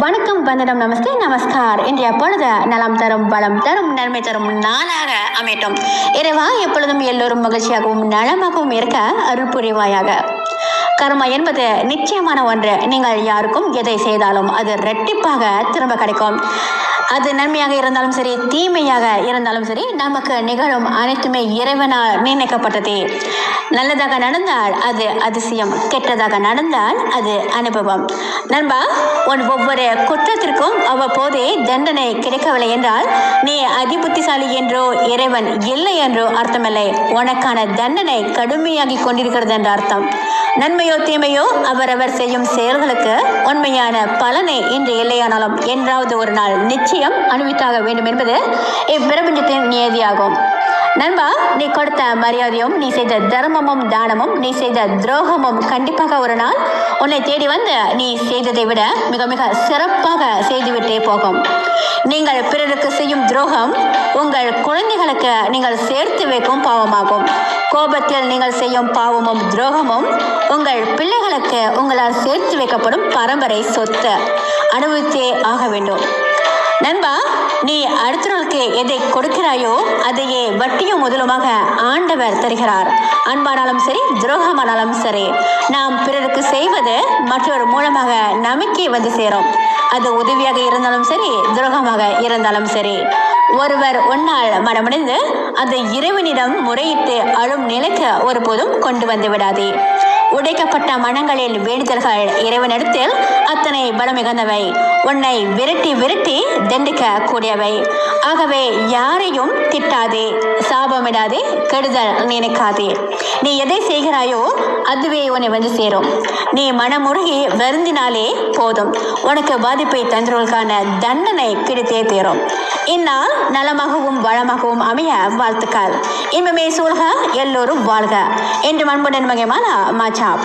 வணக்கம், வந்தனம், நமஸ்தே, நமஸ்கார். இன்றைய பொழுது நலம் தரும், பலம் தரும், நன்மை தரும் நாளாக அமையட்டும். இறைவா, எப்பொழுதும் எல்லோரும் மகிழ்ச்சியாகவும் நலமாகவும் இருக்க அருள் புரிவாயாக. கர்மா என்பது நிச்சயமான ஒன்று. நீங்கள் யாருக்கும் எதை செய்தாலும் அது ரெட்டிப்பாக திரும்ப கிடைக்கும். அது நன்மையாக இருந்தாலும் சரி, தீமையாக இருந்தாலும் சரி, நமக்கு நிகழும் அனைத்துமே இறைவனால் நிர்ணயிக்கப்பட்டதே. நல்லதாக நடந்தால் அது அதிசயம், கெட்டதாக நடந்தால் அது அனுபவம். நண்பா, உன் ஒவ்வொரு குற்றத்திற்கும் அவ்வப்போதே தண்டனை கிடைக்கவில்லை என்றால் நீ அதிபுத்திசாலி என்றோ இறைவன் இல்லை என்றோ அர்த்தமில்லை. உனக்கான தண்டனை கடுமையாகி கொண்டிருக்கிறது என்ற அர்த்தம். நன்மையோ தீமையோ அவரவர் செய்யும் செயல்களுக்கு உண்மையான பலனை இன்று இல்லையானாலும் என்றாவது ஒரு நாள் நிச்சயம் அனுபவித்தாக வேண்டும் என்பது இப்பிரபஞ்சத்தின் நியதியாகும். நண்பா, நீ கொடுத்த மரியாதையும், நீ செய்த தர்மமும் தானமும், நீ செய்த துரோகமும் கண்டிப்பாக ஒரு நாள் உன்னை தேடி வந்து நீ செய்ததை விட மிக மிக சிறப்பாக செய்துவிட்டே போகும். நீங்கள் பிறருக்கு செய்யும் துரோகம் உங்கள் குழந்தைகளுக்கு நீங்கள் சேர்த்து வைக்கும் பாவமாகும். கோபத்தில் நீங்கள் செய்யும் பாவமும் துரோகமும் உங்கள் பிள்ளைகளுக்கு உங்களால் சேர்த்து வைக்கப்படும் பரம்பரை சொத்து. அனுபவித்தே ஆக வேண்டும். நண்பா, நீ அடுத்தவர்களுக்கு எதை கொடுக்கிறாயோ அதையே வட்டியும் முதலுமாக ஆண்டவர் தருகிறார். அன்பானாலும் சரி, துரோகமானாலும் சரி, நாம் பிறருக்கு செய்வது மற்றொரு மூலமாக நமக்கே வந்து சேரும். அது உதவியாக இருந்தாலும் சரி, துரோகமாக இருந்தாலும் சரி. ஒருவர் உன்னால் மனமுடைந்து அந்த இறைவனிடம் முறையிட்டு அழும் நிலைக்கு ஒருபோதும் கொண்டு வந்து விடாதே. உடைக்கப்பட்ட மனங்களில் வேண்டுதல்கள் இறைவனிடத்தில் அத்தனை பலம் மிகுந்தவை. உன்னை விரட்டி விரட்டி தண்டிக்க கூடியவை. ஆகவே யாரையும் திட்டாதே, சாபமிடாதே, கெடுதல் நினைக்காதே. நீ எதை செய்கிறாயோ அதுவே உன்னை வந்து சேரும். நீ மனமுருகி வருந்தினாலே போதும், உனக்கு பாதிப்பை தந்தவர்களுக்கான தண்டனை கிடைத்தே தேரும். இந்நாள் நலமாகவும் வளமாகவும் அமைய வாழ்த்துக்கள். இன்பமே சூழ்க, எல்லோரும் வாழ்க என்று அன்புடன் மகிமான மாச்சாப்.